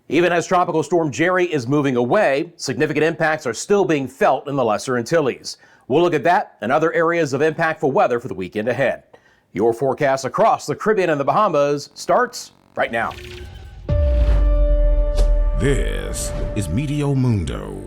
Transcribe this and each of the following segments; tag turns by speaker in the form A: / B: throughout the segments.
A: Even as Tropical Storm Jerry is moving away, significant impacts are still being felt in the Lesser Antilles. We'll look at that and other areas of impactful weather for the weekend ahead. Your forecast across the Caribbean and the Bahamas starts right now.
B: This is Meteo Mundo.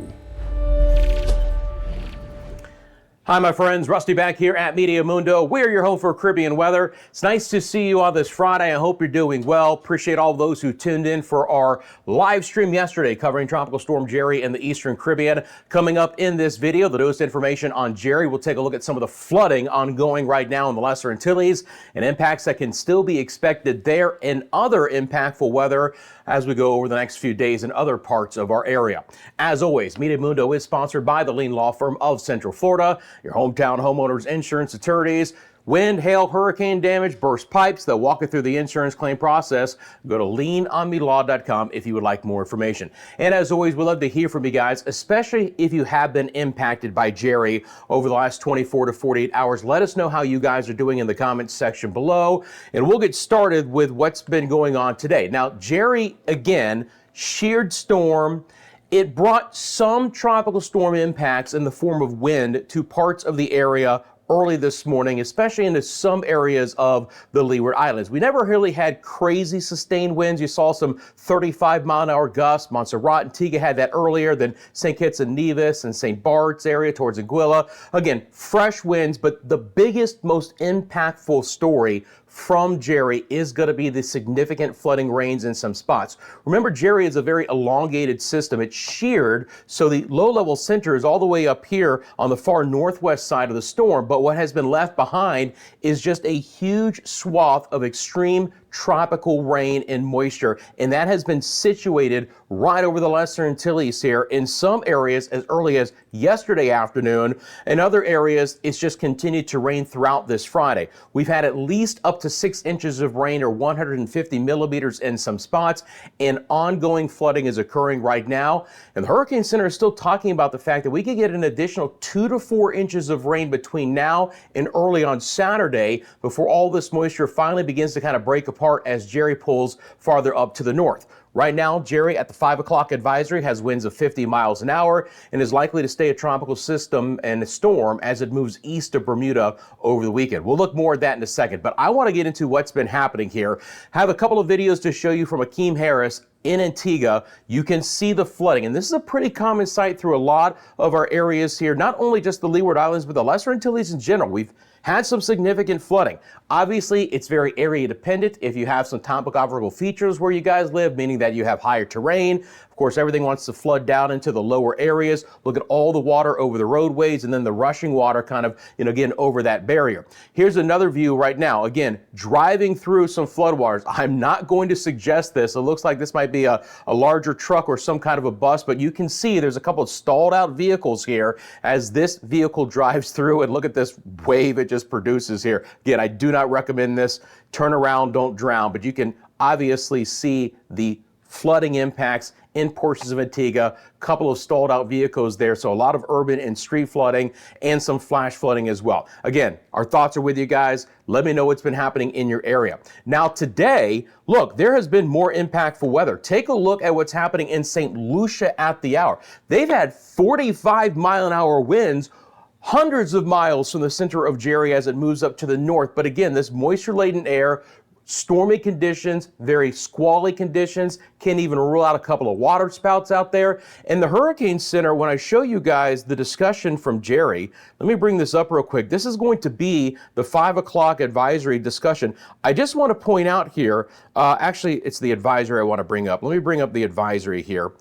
A: Hi, my friends. Rusty back here at Meteo Mundo. We're your home for Caribbean weather. It's nice to see you on this Friday. I hope you're doing well. Appreciate all those who tuned in for our live stream yesterday covering Tropical Storm Jerry in the Eastern Caribbean. Coming up in this video, the newest information on Jerry. We'll take a look at some of the flooding ongoing right now in the Lesser Antilles and impacts that can still be expected there and other impactful weather as we go over the next few days in other parts of our area. As always, Meteo Mundo is sponsored by the Lean Law Firm of Central Florida, your hometown homeowners insurance attorneys. Wind, hail, hurricane damage, burst pipes, they'll walk you through the insurance claim process. Go to leanonmelaw.com if you would like more information. And as always, we'd love to hear from you guys, especially if you have been impacted by Jerry over the last 24 to 48 hours. Let us know how you guys are doing in the comments section below. And we'll get started with what's been going on today. Now, Jerry, again, sheared storm. It brought some tropical storm impacts in the form of wind to parts of the area early this morning, especially into some areas of the Leeward Islands. We never really had crazy sustained winds. You saw some 35-mile-an-hour gusts. Montserrat, Antigua had that earlier, then St. Kitts and Nevis and St. Bart's area towards Anguilla. Again, fresh winds, but the biggest, most impactful story from Jerry is going to be the significant flooding rains in some spots. Remember, Jerry is a very elongated system. It's sheared, so the low-level center is all the way up here on the far northwest side of the storm, but what has been left behind is just a huge swath of extreme tropical rain and moisture, and that has been situated right over the Lesser Antilles here in some areas as early as yesterday afternoon. In other areas, it's just continued to rain throughout this Friday. We've had at least up to 6 inches of rain or 150 millimeters in some spots, and ongoing flooding is occurring right now. And the Hurricane Center is still talking about the fact that we could get an additional 2 to 4 inches of rain between now and early on Saturday before all this moisture finally begins to kind of break apart as Jerry pulls farther up to the north. Right now, Jerry at the 5 o'clock advisory has winds of 50 miles an hour and is likely to stay a tropical system and a storm as it moves east of Bermuda over the weekend. We'll look more at that in a second, but I want to get into what's been happening here. I have a couple of videos to show you from Akeem Harris in Antigua. You can see the flooding, and this is a pretty common sight through a lot of our areas here, not only just the Leeward Islands, but the Lesser Antilles in general. We've had some significant flooding. Obviously, it's very area dependent. If you have some topographical features where you guys live, meaning that you have higher terrain, of course, everything wants to flood down into the lower areas. Look at all the water over the roadways and then the rushing water kind of, again, over that barrier. Here's another view right now. Again, driving through some floodwaters. I'm not going to suggest this. It looks like this might be a larger truck or some kind of a bus, but you can see there's a couple of stalled out vehicles here as this vehicle drives through, and look at this wave it just produces here. Again, I do not recommend this. Turn around, don't drown, but you can obviously see the flooding impacts in portions of Antigua, a couple of stalled out vehicles there, so a lot of urban and street flooding and some flash flooding as well. Again, our thoughts are with you guys. Let me know what's been happening in your area. Now today, look, there has been more impactful weather. Take a look at what's happening in St. Lucia at the hour. They've had 45-mile-an-hour winds hundreds of miles from the center of Jerry as it moves up to the north. But again, this moisture-laden air, stormy conditions, very squally conditions, can't even rule out a couple of water spouts out there. And the Hurricane Center, when I show you guys the discussion from Jerry, let me bring this up real quick. This is going to be the 5 o'clock advisory discussion. I just want to point out here, actually, it's the advisory I want to bring up. Let me bring up the advisory here.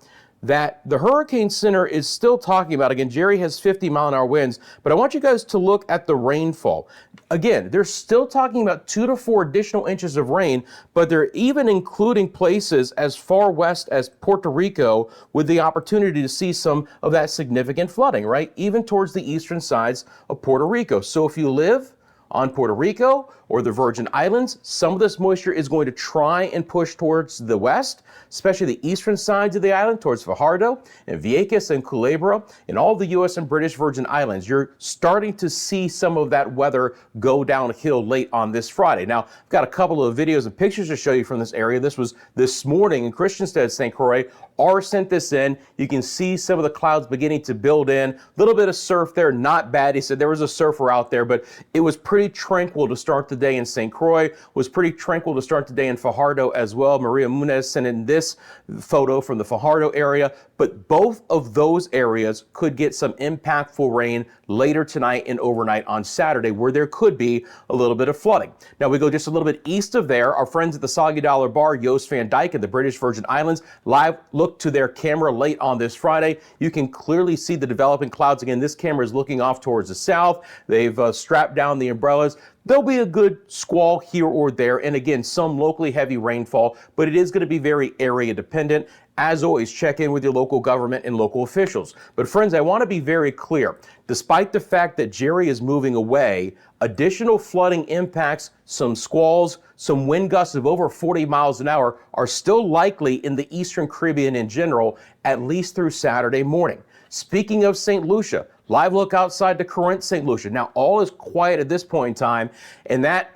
A: That the Hurricane Center is still talking about. Again, Jerry has 50-mile-an-hour winds, but I want you guys to look at the rainfall. Again, they're still talking about 2 to 4 additional inches of rain, but they're even including places as far west as Puerto Rico with the opportunity to see some of that significant flooding, right? Even towards the eastern sides of Puerto Rico. So if you live on Puerto Rico or the Virgin Islands. Some of this moisture is going to try and push towards the west, especially the eastern sides of the island towards Fajardo and Vieques and Culebra and all the U.S. and British Virgin Islands. You're starting to see some of that weather go downhill late on this Friday. Now, I've got a couple of videos and pictures to show you from this area. This was this morning in Christiansted, St. Croix. R sent this in. You can see some of the clouds beginning to build in. A little bit of surf there, not bad. He said there was a surfer out there, but it was pretty tranquil to start the day in St. Croix, was pretty tranquil to start the day in Fajardo as well. Maria Munez sent in this photo from the Fajardo area, but both of those areas could get some impactful rain later tonight and overnight on Saturday, where there could be a little bit of flooding. Now we go just a little bit east of there. Our friends at the Soggy Dollar Bar, Joost van Dyke in the British Virgin Islands, live look to their camera late on this Friday. You can clearly see the developing clouds. Again, this camera is looking off towards the south. They've strapped down the umbrellas. There'll be a good squall here or there, and again, some locally heavy rainfall, but it is going to be very area dependent. As always, check in with your local government and local officials. But friends, I want to be very clear. Despite the fact that Jerry is moving away, additional flooding impacts, some squalls, some wind gusts of over 40 miles an hour are still likely in the Eastern Caribbean in general, at least through Saturday morning. Speaking of St. Lucia, live look outside the Corinth, St. Lucia. Now, all is quiet at this point in time, and that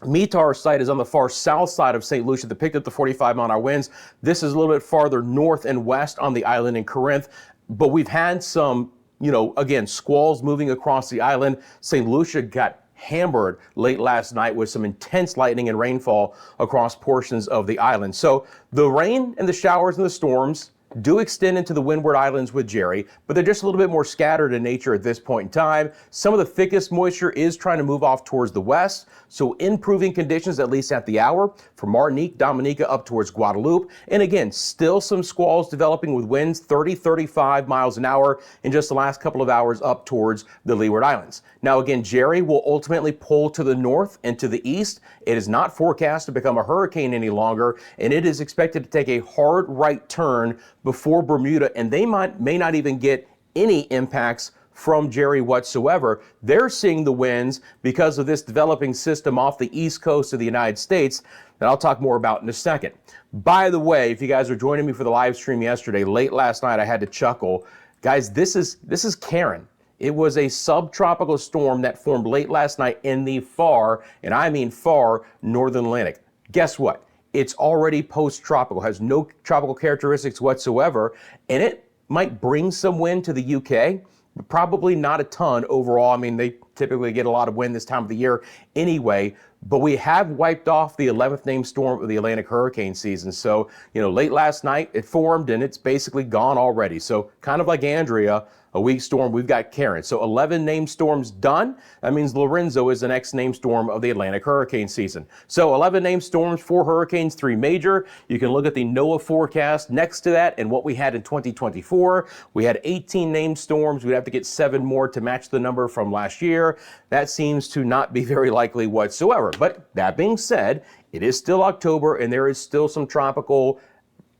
A: METAR site is on the far south side of St. Lucia that picked up the 45-mile-an-hour winds. This is a little bit farther north and west on the island in Corinth, but we've had some, again, squalls moving across the island. St. Lucia got hammered late last night with some intense lightning and rainfall across portions of the island. So the rain and the showers and the storms do extend into the Windward Islands with Jerry, but they're just a little bit more scattered in nature at this point in time. Some of the thickest moisture is trying to move off towards the west, so improving conditions at least at the hour from Martinique, Dominica up towards Guadeloupe. And again, still some squalls developing with winds 30, 35 miles an hour in just the last couple of hours up towards the Leeward Islands. Now again, Jerry will ultimately pull to the north and to the east. It is not forecast to become a hurricane any longer, and it is expected to take a hard right turn before Bermuda, and they may not even get any impacts from Jerry whatsoever. They're seeing the winds because of this developing system off the east coast of the United States that I'll talk more about in a second. By the way, if you guys are joining me for the live stream yesterday, late last night, I had to chuckle. Guys, this is Karen. It was a subtropical storm that formed late last night in the far, and I mean far, northern Atlantic. Guess what? It's already post-tropical, has no tropical characteristics whatsoever, and it might bring some wind to the UK, but probably not a ton overall. I mean, they typically get a lot of wind this time of the year anyway, but we have wiped off the 11th named storm of the Atlantic hurricane season. So, late last night it formed and it's basically gone already. So kind of like Andrea, a weak storm, we've got Karen. So 11 named storms done. That means Lorenzo is the next named storm of the Atlantic hurricane season. So 11 named storms, 4 hurricanes, 3 major. You can look at the NOAA forecast next to that and what we had in 2024. We had 18 named storms. We'd have to get 7 more to match the number from last year. That seems to not be very likely whatsoever. But that being said, it is still October and there is still some tropical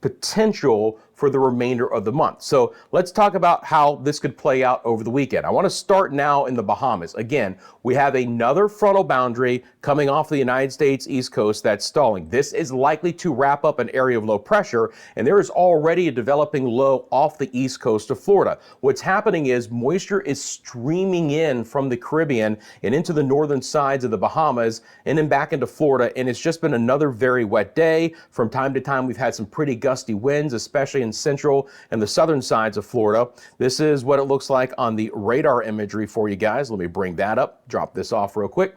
A: potential for the remainder of the month. So let's talk about how this could play out over the weekend. I want to start now in the Bahamas. Again, we have another frontal boundary coming off the United States East Coast that's stalling. This is likely to wrap up an area of low pressure, and there is already a developing low off the east coast of Florida. What's happening is moisture is streaming in from the Caribbean and into the northern sides of the Bahamas and then back into Florida, and it's just been another very wet day. From time to time, we've had some pretty gusty winds, especially in central and the southern sides of Florida. This is what it looks like on the radar imagery for you guys. Let me bring that up, drop this off real quick.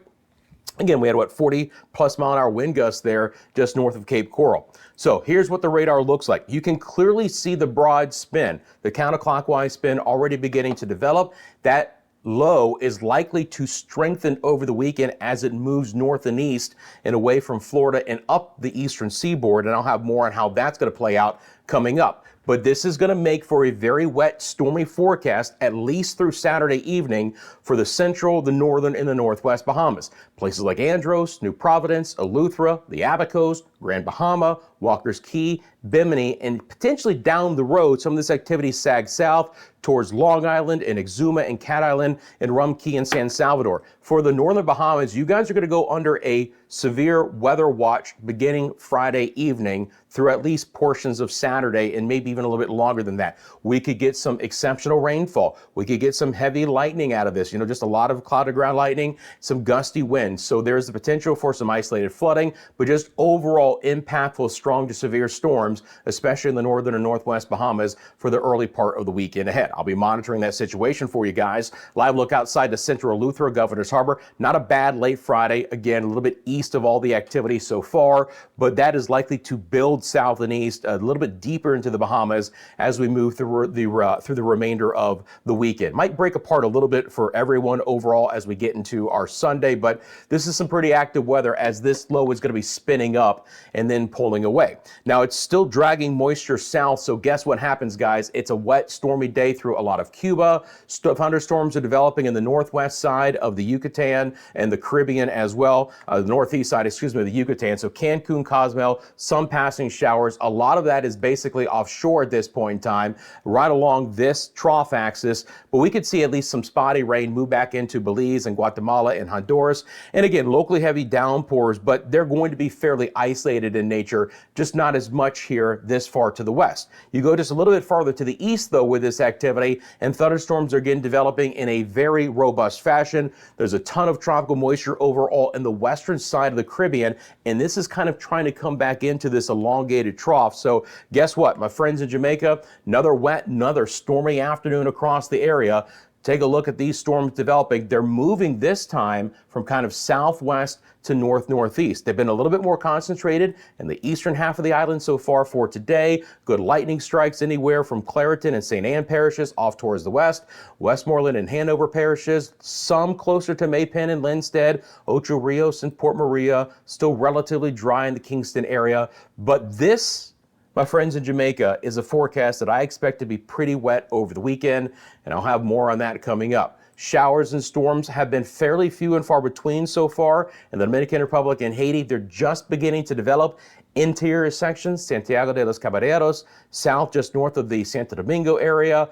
A: Again, we had 40 plus mile an hour wind gusts there just north of Cape Coral. So here's what the radar looks like. You can clearly see the broad spin, the counterclockwise spin already beginning to develop. That low is likely to strengthen over the weekend as it moves north and east and away from Florida and up the eastern seaboard. And I'll have more on how that's going to play out coming up. But this is going to make for a very wet, stormy forecast, at least through Saturday evening for the central, the northern, and the northwest Bahamas. Places like Andros, New Providence, Eleuthera, the Abacos, Grand Bahama, Walker's Key, Bimini, and potentially down the road, some of this activity sags south towards Long Island and Exuma and Cat Island and Rum Key and San Salvador. For the northern Bahamas, you guys are going to go under a severe weather watch beginning Friday evening through at least portions of Saturday and maybe even a little bit longer than that. We could get some exceptional rainfall. We could get some heavy lightning out of this, just a lot of cloud to ground lightning, some gusty winds. So there's the potential for some isolated flooding, but just overall impactful strong to severe storms, especially in the northern and northwest Bahamas for the early part of the weekend ahead. I'll be monitoring that situation for you guys. Live look outside the central Eleuthera, Governor's Harbor. Not a bad late Friday. Again, a little bit east of all the activity so far, but that is likely to build south and east a little bit deeper into the Bahamas as we move through the remainder of the weekend. Might break apart a little bit for everyone overall as we get into our Sunday, but this is some pretty active weather as this low is going to be spinning up and then pulling away. Now it's still dragging moisture south, so guess what happens, guys? It's a wet, stormy day through a lot of Cuba. Thunderstorms are developing in the northwest side of the Yucatan and the Caribbean as well, the northeast side, of the Yucatan. So Cancun, Cozumel, some passing showers. A lot of that is basically offshore at this point in time, right along this trough axis, but we could see at least some spotty rain move back into Belize and Guatemala and Honduras. And again, locally heavy downpours, but they're going to be fairly isolated in nature, just not as much here this far to the west. You go just a little bit farther to the east, though, with this activity, and thunderstorms are again developing in a very robust fashion. There's a ton of tropical moisture overall in the western side of the Caribbean, and this is kind of trying to come back into this elongated trough. So guess what, my friends in Jamaica, another wet, another stormy afternoon across the area. Take a look at these storms developing. They're moving this time from kind of southwest to northeast. They've been a little bit more concentrated in the eastern half of the island so far for today. Good lightning strikes anywhere from Clareton and St. Anne parishes off towards the west, Westmoreland and Hanover parishes, some closer to Maypen and Linstead, Ocho Rios and Port Maria, still relatively dry in the Kingston area. But this, my friends in Jamaica, is a forecast that I expect to be pretty wet over the weekend, and I'll have more on that coming up. Showers and storms have been fairly few and far between so far in the Dominican Republic and Haiti. They're just beginning to develop. Interior sections, Santiago de los Caballeros, south just north of the Santo Domingo area.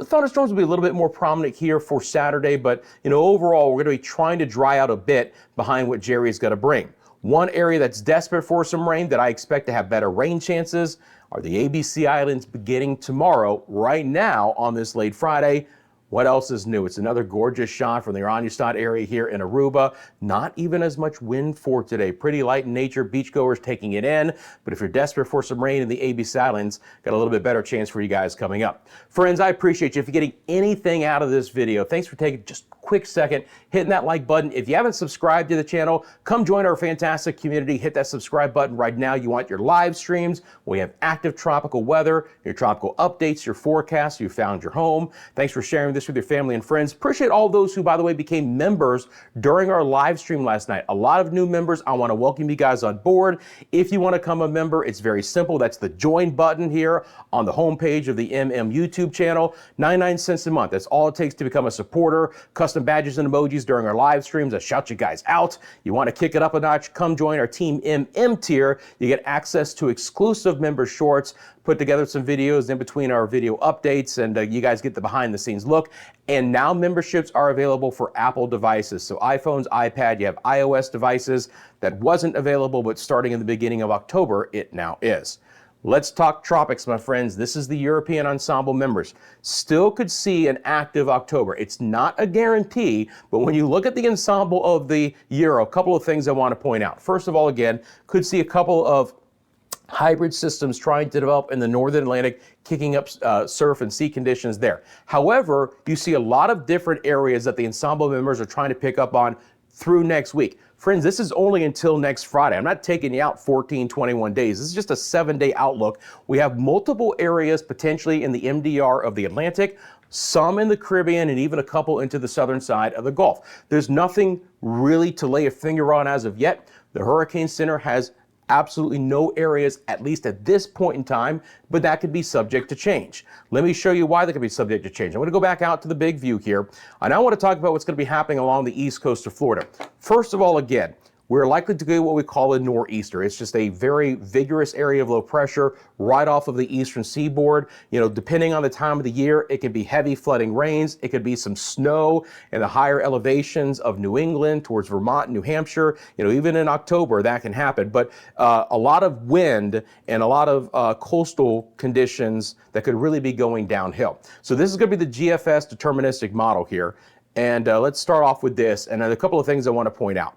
A: Thunderstorms will be a little bit more prominent here for Saturday, but overall we're going to be trying to dry out a bit behind what Jerry's going to bring. One area that's desperate for some rain that I expect to have better rain chances are the ABC Islands beginning tomorrow. Right now on this late Friday, what else is new? It's another gorgeous shot from the Oranjestad area here in Aruba. Not even as much wind for today. Pretty light in nature, beachgoers taking it in. But if you're desperate for some rain in the ABC Islands, got a little bit better chance for you guys coming up. Friends, I appreciate you. If you're getting anything out of this video, thanks for taking just a quick second, hitting that like button. If you haven't subscribed to the channel, come join our fantastic community. Hit that subscribe button right now. You want your live streams. We have active tropical weather, your tropical updates, your forecasts. You found your home. Thanks for sharing this with your family and friends. Appreciate all those who, by the way, became members during our live stream last night. A lot of new members. I want to welcome you guys on board. If you want to become a member, it's very simple. That's the join button here on the homepage of the MM YouTube channel. 99 cents a month. That's all it takes to become a supporter. Custom badges and emojis during our live streams. I shout you guys out. You want to kick it up a notch? Come join our Team MM tier. You get access to exclusive member shorts. Put together some videos in between our video updates, and you guys get the behind the scenes look. And now memberships are available for Apple devices. So iPhones, iPad, you have iOS devices. That wasn't available, but starting in the beginning of October, it now is. Let's talk tropics, my friends. This is the European Ensemble members. Still could see an active October. It's not a guarantee, but when you look at the ensemble of the year, a couple of things I want to point out. First of all, again, could see a couple of hybrid systems trying to develop in the northern Atlantic, kicking up surf and sea conditions there. However, you see a lot of different areas that the ensemble members are trying to pick up on through next week. Friends, this is only until next Friday. I'm not taking you out 14, 21 days. This is just a 7-day outlook. We have multiple areas potentially in the MDR of the Atlantic, some in the Caribbean, and even a couple into the southern side of the Gulf. There's nothing really to lay a finger on as of yet. The Hurricane Center has absolutely no areas, at least at this point in time, but that could be subject to change. Let me show you why that could be subject to change. I'm going to go back out to the big view here. I now want to talk about what's going to be happening along the east coast of Florida. First of all, again, we're likely to get what we call a nor'easter. It's just a very vigorous area of low pressure right off of the eastern seaboard. You know, depending on the time of the year, it could be heavy flooding rains. It could be some snow in the higher elevations of New England towards Vermont and New Hampshire. You know, even in October, that can happen. But a lot of wind and a lot of coastal conditions that could really be going downhill. So this is going to be the GFS deterministic model here. And let's start off with this. And a couple of things I want to point out.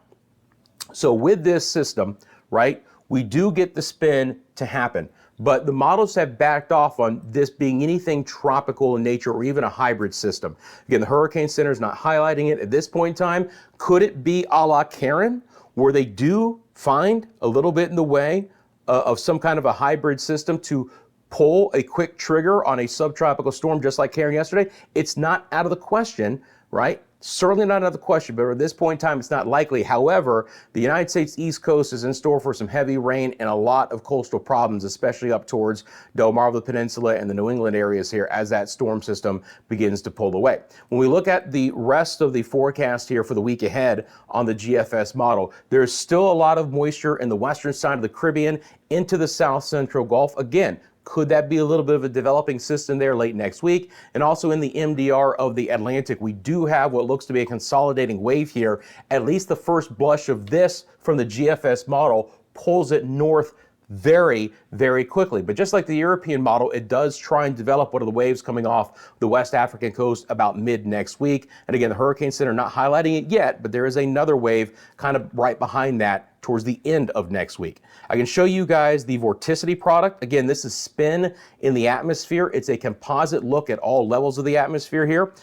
A: So with this system, right, we do get the spin to happen, but the models have backed off on this being anything tropical in nature or even a hybrid system. Again, the Hurricane Center is not highlighting it at this point in time. Could it be a la Karen, where they do find a little bit in the way of some kind of a hybrid system to pull a quick trigger on a subtropical storm just like Karen yesterday? It's not out of the question, right? Certainly not out of the question, but at this point in time, it's not likely. However, the United States East Coast is in store for some heavy rain and a lot of coastal problems, especially up towards Delmarva Peninsula and the New England areas here as that storm system begins to pull away. When we look at the rest of the forecast here for the week ahead on the GFS model, there's still a lot of moisture in the western side of the Caribbean into the south central Gulf. Again, could that be a little bit of a developing system there late next week? And also in the MDR of the Atlantic, we do have what looks to be a consolidating wave here. At least the first blush of this from the GFS model pulls it north very, very quickly. But just like the European model, it does try and develop one of the waves coming off the West African coast about mid next week. And again, the Hurricane Center not highlighting it yet, but there is another wave kind of right behind that towards the end of next week. I can show you guys the vorticity product. Again, this is spin in the atmosphere. It's a composite look at all levels of the atmosphere here.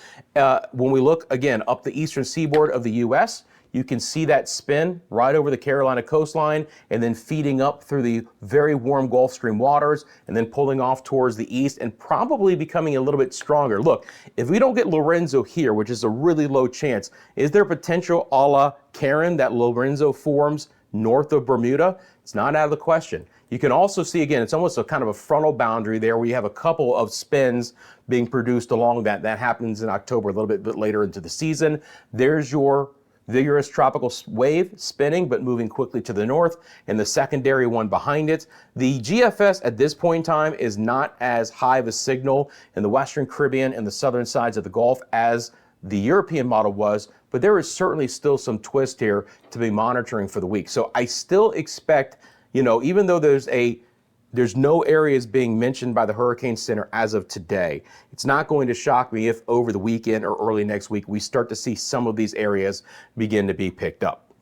A: When we look again up the eastern seaboard of the US, you can see that spin right over the Carolina coastline and then feeding up through the very warm Gulf Stream waters and then pulling off towards the east and probably becoming a little bit stronger. Look, if we don't get Lorenzo here, which is a really low chance, is there potential a la Karen that Lorenzo forms north of Bermuda? It's not out of the question. You can also see, again, it's almost a kind of a frontal boundary there where you have a couple of spins being produced along that. That happens in October, a little bit later into the season. There's your vigorous tropical wave spinning, but moving quickly to the north, and the secondary one behind it. The GFS at this point in time is not as high of a signal in the Western Caribbean and the southern sides of the Gulf as the European model was, but there is certainly still some twist here to be monitoring for the week. So I still expect, you know, even though there's no areas being mentioned by the Hurricane Center as of today, it's not going to shock me if over the weekend or early next week we start to see some of these areas begin to be picked up.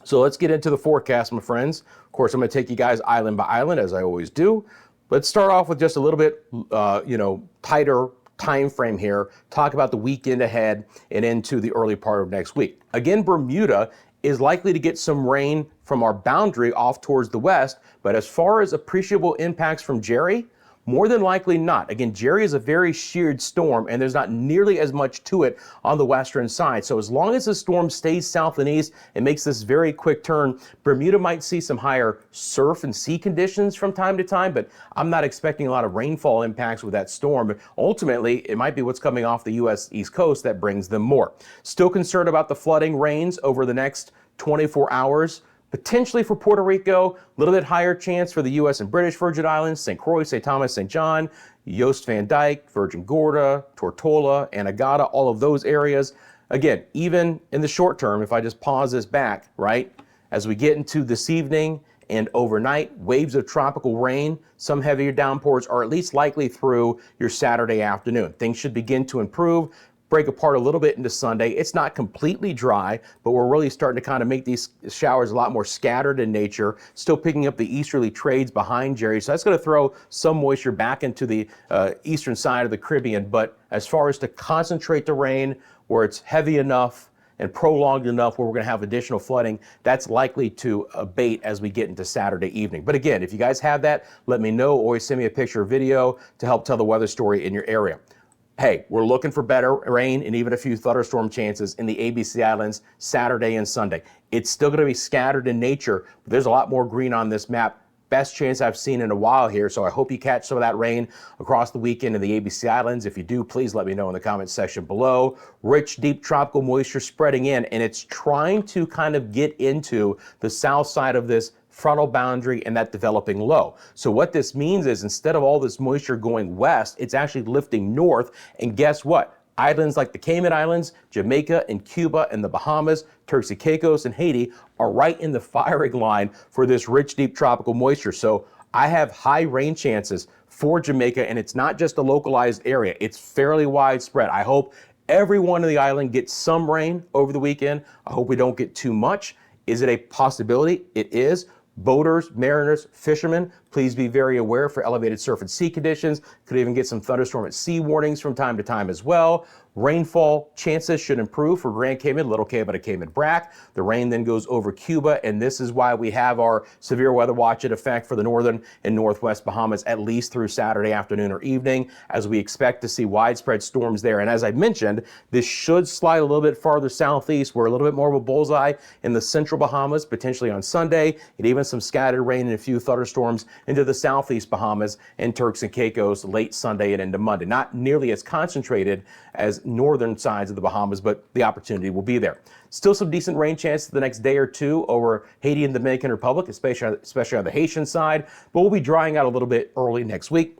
A: So let's get into the forecast, my friends. Of course, I'm going to take you guys island by island, as I always do. Let's start off with just a little bit, tighter time frame here. Talk about the weekend ahead and into the early part of next week. Again, Bermuda is likely to get some rain from our boundary off towards the west, but as far as appreciable impacts from Jerry, more than likely not. Again, Jerry is a very sheared storm and there's not nearly as much to it on the western side. So as long as the storm stays south and east and makes this very quick turn, Bermuda might see some higher surf and sea conditions from time to time, but I'm not expecting a lot of rainfall impacts with that storm. But ultimately, it might be what's coming off the U.S. East Coast that brings them more. Still concerned about the flooding rains over the next 24 hours. Potentially for Puerto Rico, a little bit higher chance for the U.S. and British Virgin Islands, St. Croix, St. Thomas, St. John, Yost Van Dyke, Virgin Gorda, Tortola, Anegada, all of those areas. Again, even in the short term, if I just pause this back, right, as we get into this evening and overnight, waves of tropical rain, some heavier downpours are at least likely through your Saturday afternoon. Things should begin to improve, break apart a little bit into Sunday. It's not completely dry, but we're really starting to kind of make these showers a lot more scattered in nature, still picking up the easterly trades behind Jerry. So that's going to throw some moisture back into the eastern side of the Caribbean. But as far as to concentrate the rain where it's heavy enough and prolonged enough where we're going to have additional flooding, that's likely to abate as we get into Saturday evening. But again, if you guys have that, let me know. Always send me a picture or video to help tell the weather story in your area. hey, we're looking for better rain and even a few thunderstorm chances in the ABC Islands Saturday and Sunday. It's still going to be scattered in nature, but there's a lot more green on this map. Best chance I've seen in a while here, so I hope you catch some of that rain across the weekend in the ABC Islands. If you do, please let me know in the comments section below. Rich, deep tropical moisture spreading in, and it's trying to kind of get into the south side of this frontal boundary and that developing low. So what this means is instead of all this moisture going west, it's actually lifting north, and guess what? Islands like the Cayman Islands, Jamaica and Cuba and the Bahamas, Turks and Caicos and Haiti are right in the firing line for this rich, deep tropical moisture. So I have high rain chances for Jamaica, and it's not just a localized area. It's fairly widespread. I hope everyone in the island gets some rain over the weekend. I hope we don't get too much. Is it a possibility? It is. Boaters, mariners, fishermen, please be very aware for elevated surf and sea conditions. Could even get some thunderstorm at sea warnings from time to time as well. Rainfall chances should improve for Grand Cayman, Little Cayman, and Cayman Brac. The rain then goes over Cuba, and this is why we have our severe weather watch in effect for the northern and northwest Bahamas at least through Saturday afternoon or evening, as we expect to see widespread storms there. And as I mentioned, this should slide a little bit farther southeast. We're a little bit more of a bullseye in the central Bahamas, potentially on Sunday, and even some scattered rain and a few thunderstorms into the southeast Bahamas and Turks and Caicos late Sunday and into Monday. Not nearly as concentrated as northern sides of the Bahamas, but the opportunity will be there. Still some decent rain chances the next day or two over Haiti and the Dominican Republic, especially on the Haitian side, but we'll be drying out a little bit early next week.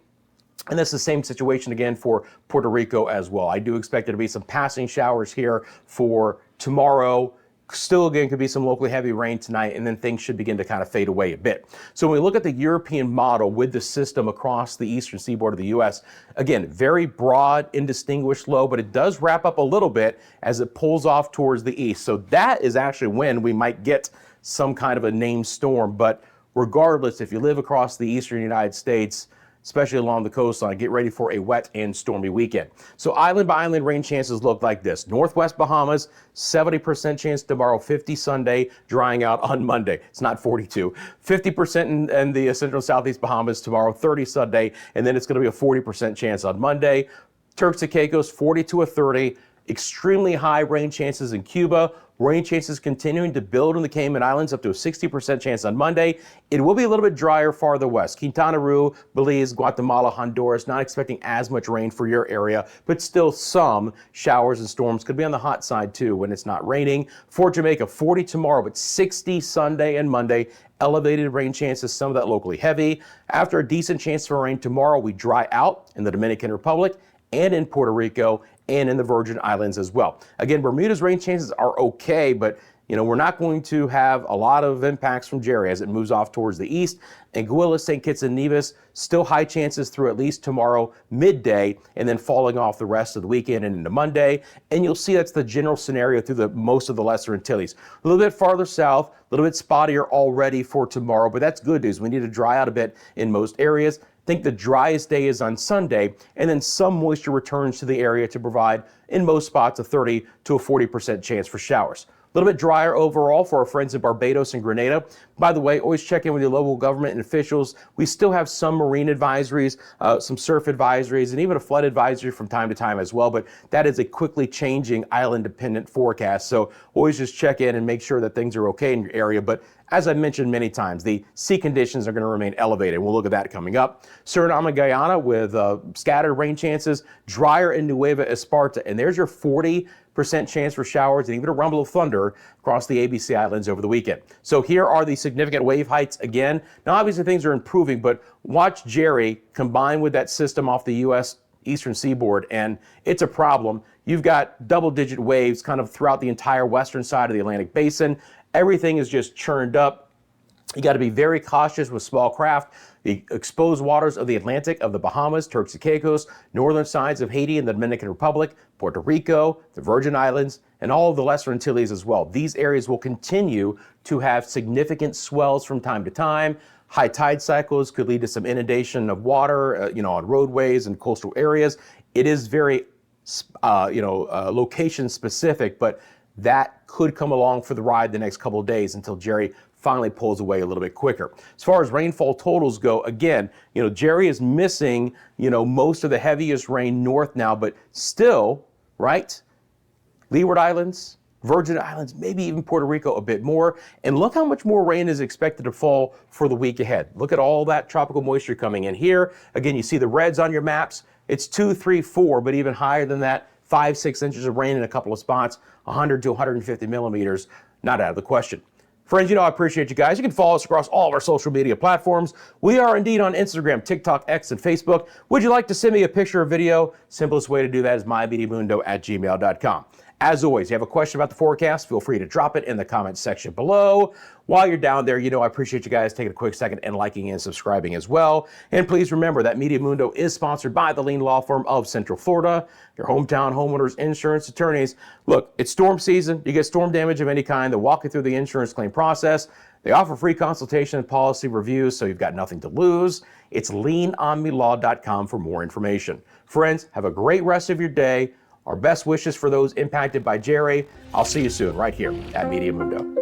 A: And that's the same situation again for Puerto Rico as well. I do expect there to be some passing showers here for tomorrow. Still, again, could be some locally heavy rain tonight, and then things should begin to kind of fade away a bit. So when we look at the European model with the system across the eastern seaboard of the U.S., again, very broad, indistinguished low, but it does wrap up a little bit as it pulls off towards the east. So that is actually when we might get some kind of a named storm. But regardless, if you live across the eastern United States, especially along the coastline, get ready for a wet and stormy weekend. So island by island rain chances look like this. Northwest Bahamas, 70% chance tomorrow, 50 Sunday, drying out on Monday. It's not 42. 50% in the central southeast Bahamas tomorrow, 30 Sunday, and then it's going to be a 40% chance on Monday. Turks and Caicos, 40 to a 30. Extremely high rain chances in Cuba. Rain chances continuing to build in the Cayman Islands up to a 60% chance on Monday. It will be a little bit drier farther west. Quintana Roo, Belize, Guatemala, Honduras, not expecting as much rain for your area, but still some showers and storms. Could be on the hot side too when it's not raining. For Jamaica, 40 tomorrow, but 60 Sunday and Monday. Elevated rain chances, some of that locally heavy. After a decent chance for rain tomorrow, we dry out in the Dominican Republic and in Puerto Rico and in the Virgin Islands as well. Again, Bermuda's rain chances are okay, but we're not going to have a lot of impacts from Jerry as it moves off towards the east. Anguilla, St. Kitts and Nevis, still high chances through at least tomorrow midday, and then falling off the rest of the weekend and into Monday. And you'll see that's the general scenario through most of the Lesser Antilles. A little bit farther south, a little bit spottier already for tomorrow, but that's good news. We need to dry out a bit in most areas. I think the driest day is on Sunday, and then some moisture returns to the area to provide, in most spots, a 30 to a 40% chance for showers. A little bit drier overall for our friends in Barbados and Grenada. By the way, always check in with your local government and officials. We still have some marine advisories, some surf advisories, and even a flood advisory from time to time as well, but that is a quickly changing island-dependent forecast, so always just check in and make sure that things are okay in your area. But as I mentioned many times, the sea conditions are going to remain elevated. We'll look at that coming up. Suriname and Guyana with scattered rain chances, drier in Nueva Esparta, and there's your 40% chance for showers and even a rumble of thunder across the ABC Islands over the weekend. So here are the significant wave heights again. Now, obviously things are improving, but watch Jerry combine with that system off the U.S. eastern seaboard, and it's a problem. You've got double-digit waves kind of throughout the entire western side of the Atlantic Basin. Everything is just churned up. You got to be very cautious with small craft. The exposed waters of the Atlantic, of the Bahamas, Turks and Caicos, northern sides of Haiti and the Dominican Republic, Puerto Rico, the Virgin Islands, and all of the Lesser Antilles as well. These areas will continue to have significant swells from time to time. High tide cycles could lead to some inundation of water, on roadways and coastal areas. It is very, location specific, but that could come along for the ride the next couple of days until Jerry finally pulls away a little bit quicker. As far as rainfall totals go, again, Jerry is missing, most of the heaviest rain north now, but still, right? Leeward Islands, Virgin Islands, maybe even Puerto Rico a bit more. And look how much more rain is expected to fall for the week ahead. Look at all that tropical moisture coming in here. Again, you see the reds on your maps. It's 2, 3, 4, but even higher than that, 5, 6 inches of rain in a couple of spots, 100 to 150 millimeters, not out of the question. Friends, I appreciate you guys. You can follow us across all of our social media platforms. We are indeed on Instagram, TikTok, X, and Facebook. Would you like to send me a picture or video? Simplest way to do that is mymeteomundo@gmail.com. As always, if you have a question about the forecast, feel free to drop it in the comments section below. While you're down there, I appreciate you guys taking a quick second and liking and subscribing as well. And please remember that Meteo Mundo is sponsored by the Lean Law Firm of Central Florida, your hometown homeowners insurance attorneys. Look, it's storm season. You get storm damage of any kind. They'll walk you through the insurance claim process. They offer free consultation and policy reviews, so you've got nothing to lose. It's leanonmelaw.com for more information. Friends, have a great rest of your day. Our best wishes for those impacted by Jerry. I'll see you soon right here at Meteo Mundo.